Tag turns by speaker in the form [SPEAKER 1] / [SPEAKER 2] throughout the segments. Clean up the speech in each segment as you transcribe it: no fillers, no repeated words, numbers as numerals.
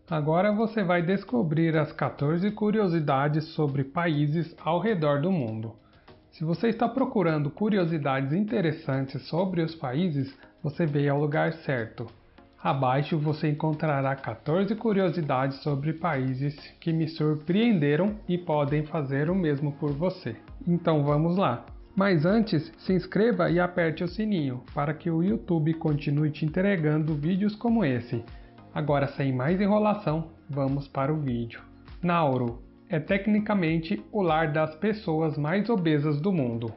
[SPEAKER 1] Agora você vai descobrir as 14 curiosidades sobre países ao redor do mundo. Se você está procurando curiosidades interessantes sobre os países, você veio ao lugar certo. Abaixo você encontrará 14 curiosidades sobre países que me surpreenderam e podem fazer o mesmo por você. Então vamos lá! Mas antes, se inscreva e aperte o sininho para que o YouTube continue te entregando vídeos como esse. Agora, sem mais enrolação, vamos para o vídeo. Nauru é tecnicamente o lar das pessoas mais obesas do mundo.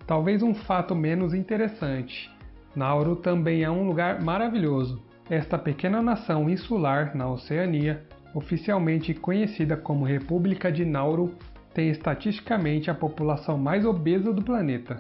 [SPEAKER 1] Talvez um fato menos interessante, Nauru também é um lugar maravilhoso. Esta pequena nação insular na Oceania, oficialmente conhecida como República de Nauru, tem estatisticamente a população mais obesa do planeta.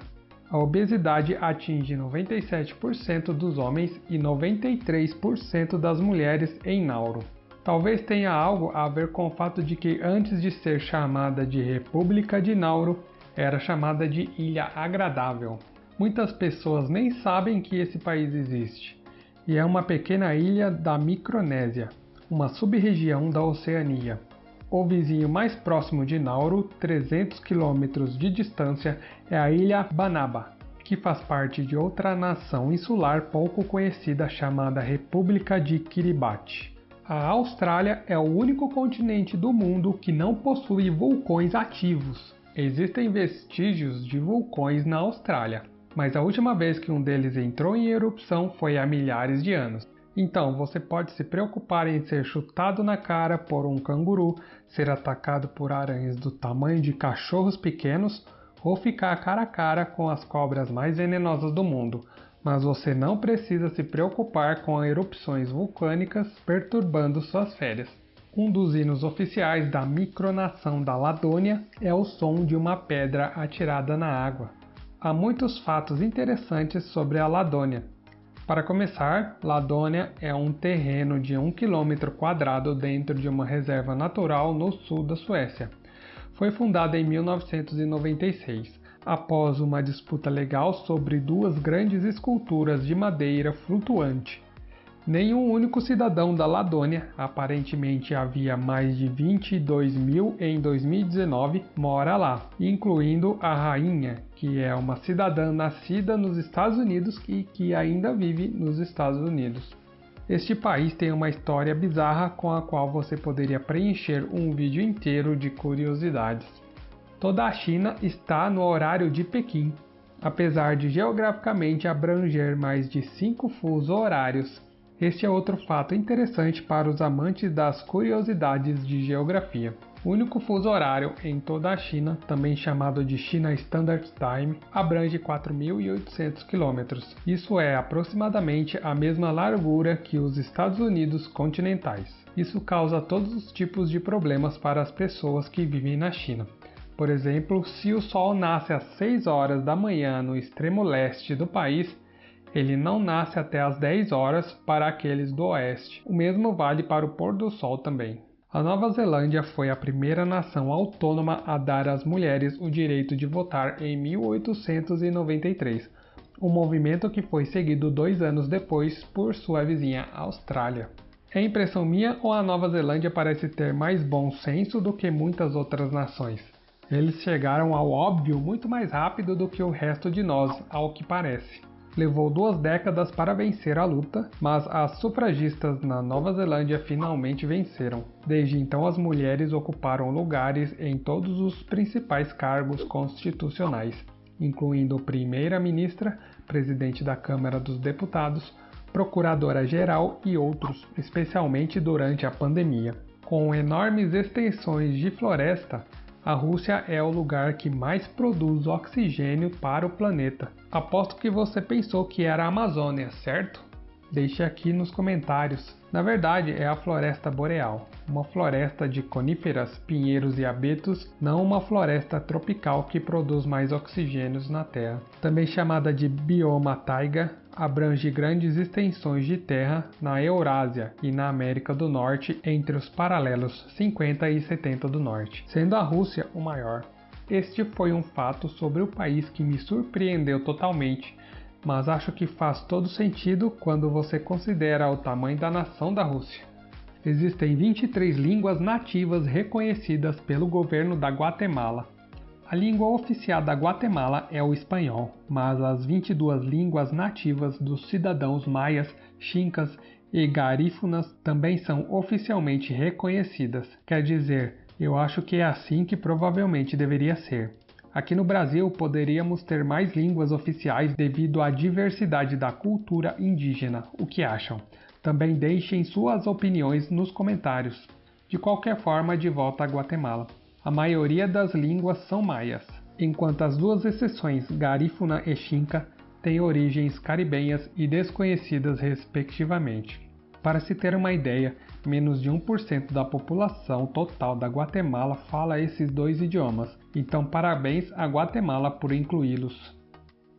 [SPEAKER 1] A obesidade atinge 97% dos homens e 93% das mulheres em Nauru. Talvez tenha algo a ver com o fato de que antes de ser chamada de República de Nauru, era chamada de Ilha Agradável. Muitas pessoas nem sabem que esse país existe, e é uma pequena ilha da Micronésia, uma sub-região da Oceania. O vizinho mais próximo de Nauru, 300 km de distância, é a ilha Banaba, que faz parte de outra nação insular pouco conhecida chamada República de Kiribati. A Austrália é o único continente do mundo que não possui vulcões ativos. Existem vestígios de vulcões na Austrália, mas a última vez que um deles entrou em erupção foi há milhares de anos. Então, você pode se preocupar em ser chutado na cara por um canguru, ser atacado por aranhas do tamanho de cachorros pequenos ou ficar cara a cara com as cobras mais venenosas do mundo, mas você não precisa se preocupar com erupções vulcânicas perturbando suas férias. Um dos hinos oficiais da micronação da Ladônia é o som de uma pedra atirada na água. Há muitos fatos interessantes sobre a Ladônia. Para começar, Ladônia é um terreno de 1 km² dentro de uma reserva natural no sul da Suécia. Foi fundada em 1996, após uma disputa legal sobre duas grandes esculturas de madeira flutuante. Nenhum único cidadão da Ladônia, aparentemente havia mais de 22 mil em 2019, mora lá, incluindo a rainha, que é uma cidadã nascida nos Estados Unidos e que ainda vive nos Estados Unidos. Este país tem uma história bizarra com a qual você poderia preencher um vídeo inteiro de curiosidades. Toda a China está no horário de Pequim, apesar de geograficamente abranger mais de 5 fusos horários. Este é outro fato interessante para os amantes das curiosidades de geografia. O único fuso horário em toda a China, também chamado de China Standard Time, abrange 4.800 km. Isso é aproximadamente a mesma largura que os Estados Unidos continentais. Isso causa todos os tipos de problemas para as pessoas que vivem na China. Por exemplo, se o sol nasce às 6 horas da manhã no extremo leste do país, ele não nasce até às 10 horas para aqueles do oeste. O mesmo vale para o pôr do sol também. A Nova Zelândia foi a primeira nação autônoma a dar às mulheres o direito de votar em 1893, um movimento que foi seguido 2 anos depois por sua vizinha Austrália. É impressão minha ou a Nova Zelândia parece ter mais bom senso do que muitas outras nações? Eles chegaram ao óbvio muito mais rápido do que o resto de nós, ao que parece. Levou 2 décadas para vencer a luta, mas as sufragistas na Nova Zelândia finalmente venceram. Desde então, as mulheres ocuparam lugares em todos os principais cargos constitucionais, incluindo primeira-ministra, presidente da Câmara dos Deputados, procuradora-geral e outros, especialmente durante a pandemia. Com enormes extensões de floresta, a Rússia é o lugar que mais produz oxigênio para o planeta. Aposto que você pensou que era a Amazônia, certo? Deixe aqui nos comentários. Na verdade, é a floresta boreal, uma floresta de coníferas, pinheiros e abetos, não uma floresta tropical que produz mais oxigênios na Terra. Também chamada de bioma taiga, abrange grandes extensões de terra na Eurásia e na América do Norte entre os paralelos 50 e 70 do Norte, sendo a Rússia o maior. Este foi um fato sobre o país que me surpreendeu totalmente, mas acho que faz todo sentido quando você considera o tamanho da nação da Rússia. Existem 23 línguas nativas reconhecidas pelo governo da Guatemala. A língua oficial da Guatemala é o espanhol, mas as 22 línguas nativas dos cidadãos maias, xincas e garífunas também são oficialmente reconhecidas. Quer dizer, eu acho que é assim que provavelmente deveria ser. Aqui no Brasil poderíamos ter mais línguas oficiais devido à diversidade da cultura indígena. O que acham? Também deixem suas opiniões nos comentários. De qualquer forma, de volta à Guatemala. A maioria das línguas são maias, enquanto as duas exceções, garífuna e xinca, têm origens caribenhas e desconhecidas respectivamente. Para se ter uma ideia, menos de 1% da população total da Guatemala fala esses dois idiomas, então parabéns à Guatemala por incluí-los.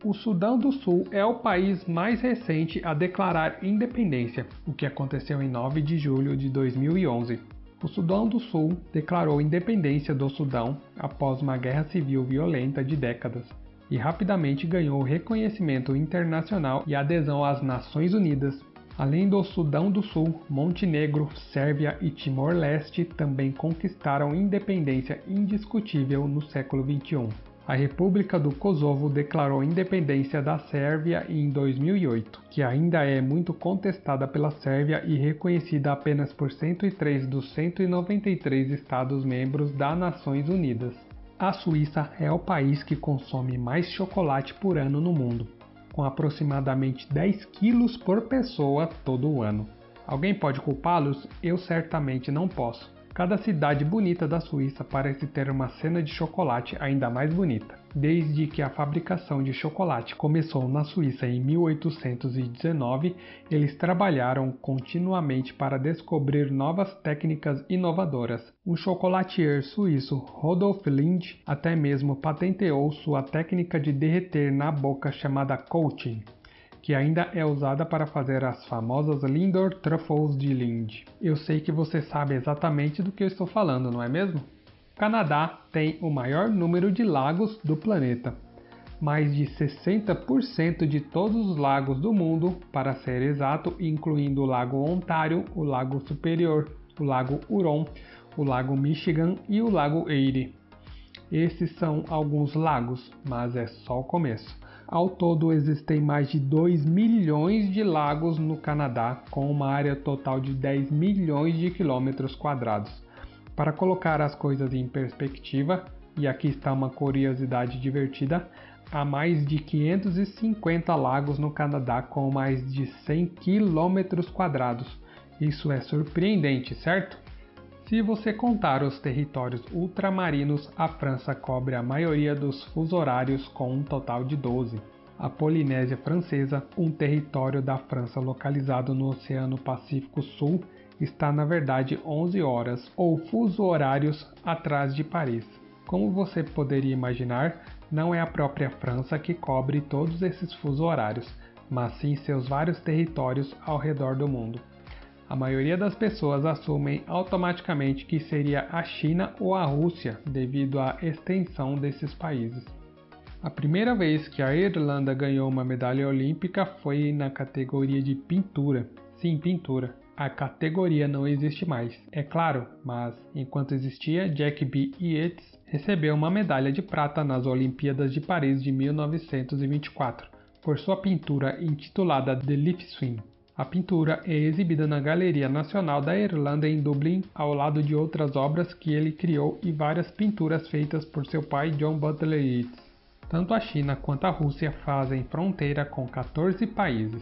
[SPEAKER 1] O Sudão do Sul é o país mais recente a declarar independência, o que aconteceu em 9 de julho de 2011. O Sudão do Sul declarou independência do Sudão após uma guerra civil violenta de décadas e rapidamente ganhou reconhecimento internacional e adesão às Nações Unidas. Além do Sudão do Sul, Montenegro, Sérvia e Timor-Leste também conquistaram independência indiscutível no século XXI. A República do Kosovo declarou independência da Sérvia em 2008, que ainda é muito contestada pela Sérvia e reconhecida apenas por 103 dos 193 Estados-membros das Nações Unidas. A Suíça é o país que consome mais chocolate por ano no mundo, com aproximadamente 10 quilos por pessoa todo ano. Alguém pode culpá-los? Eu certamente não posso. Cada cidade bonita da Suíça parece ter uma cena de chocolate ainda mais bonita. Desde que a fabricação de chocolate começou na Suíça em 1819, eles trabalharam continuamente para descobrir novas técnicas inovadoras. O chocolatier suíço Rodolf Lindt até mesmo patenteou sua técnica de derreter na boca chamada coating, que ainda é usada para fazer as famosas Lindor Truffles de Lindt. Eu sei que você sabe exatamente do que eu estou falando, não é mesmo? O Canadá tem o maior número de lagos do planeta. Mais de 60% de todos os lagos do mundo, para ser exato, incluindo o Lago Ontário, o Lago Superior, o Lago Huron, o Lago Michigan e o Lago Erie. Esses são alguns lagos, mas é só o começo. Ao todo, existem mais de 2 milhões de lagos no Canadá, com uma área total de 10 milhões de quilômetros quadrados. Para colocar as coisas em perspectiva, e aqui está uma curiosidade divertida, há mais de 550 lagos no Canadá com mais de 100 quilômetros quadrados. Isso é surpreendente, certo? Se você contar os territórios ultramarinos, a França cobre a maioria dos fusos horários com um total de 12. A Polinésia Francesa, um território da França localizado no Oceano Pacífico Sul, está na verdade 11 horas ou fusos horários atrás de Paris. Como você poderia imaginar, não é a própria França que cobre todos esses fusos horários, mas sim seus vários territórios ao redor do mundo. A maioria das pessoas assumem automaticamente que seria a China ou a Rússia devido à extensão desses países. A primeira vez que a Irlanda ganhou uma medalha olímpica foi na categoria de pintura. Sim, pintura. A categoria não existe mais, é claro, mas enquanto existia, Jack B. Yates recebeu uma medalha de prata nas Olimpíadas de Paris de 1924 por sua pintura intitulada The Leaf Swing. A pintura é exibida na Galeria Nacional da Irlanda em Dublin, ao lado de outras obras que ele criou e várias pinturas feitas por seu pai John Butler Yeats. Tanto a China quanto a Rússia fazem fronteira com 14 países.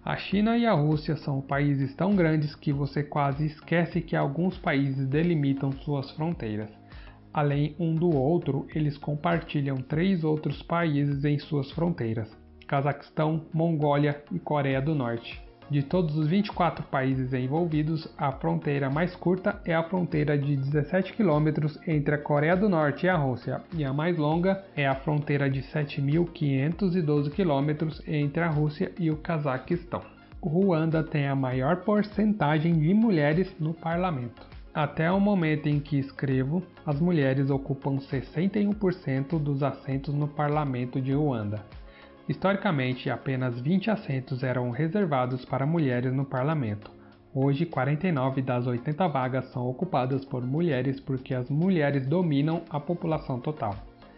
[SPEAKER 1] A China e a Rússia são países tão grandes que você quase esquece que alguns países delimitam suas fronteiras. Além um do outro, eles compartilham 3 outros países em suas fronteiras: Cazaquistão, Mongólia e Coreia do Norte. De todos os 24 países envolvidos, a fronteira mais curta é a fronteira de 17 km entre a Coreia do Norte e a Rússia, e a mais longa é a fronteira de 7.512 km entre a Rússia e o Cazaquistão. O Ruanda tem a maior porcentagem de mulheres no parlamento. Até o momento em que escrevo, as mulheres ocupam 61% dos assentos no parlamento de Ruanda. Historicamente, apenas 20 assentos eram reservados para mulheres no parlamento. Hoje, 49 das 80 vagas são ocupadas por mulheres porque as mulheres dominam a população total.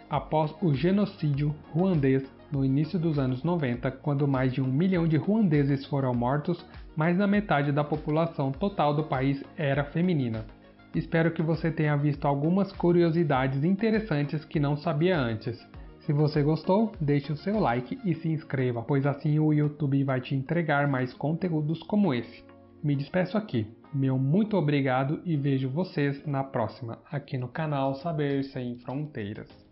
[SPEAKER 1] Após o genocídio ruandês no início dos anos 90, quando mais de 1 milhão de ruandeses foram mortos, mais da metade da população total do país era feminina. Espero que você tenha visto algumas curiosidades interessantes que não sabia antes. Se você gostou, deixe o seu like e se inscreva, pois assim o YouTube vai te entregar mais conteúdos como esse. Me despeço aqui. Meu muito obrigado e vejo vocês na próxima, aqui no canal Saber Sem Fronteiras.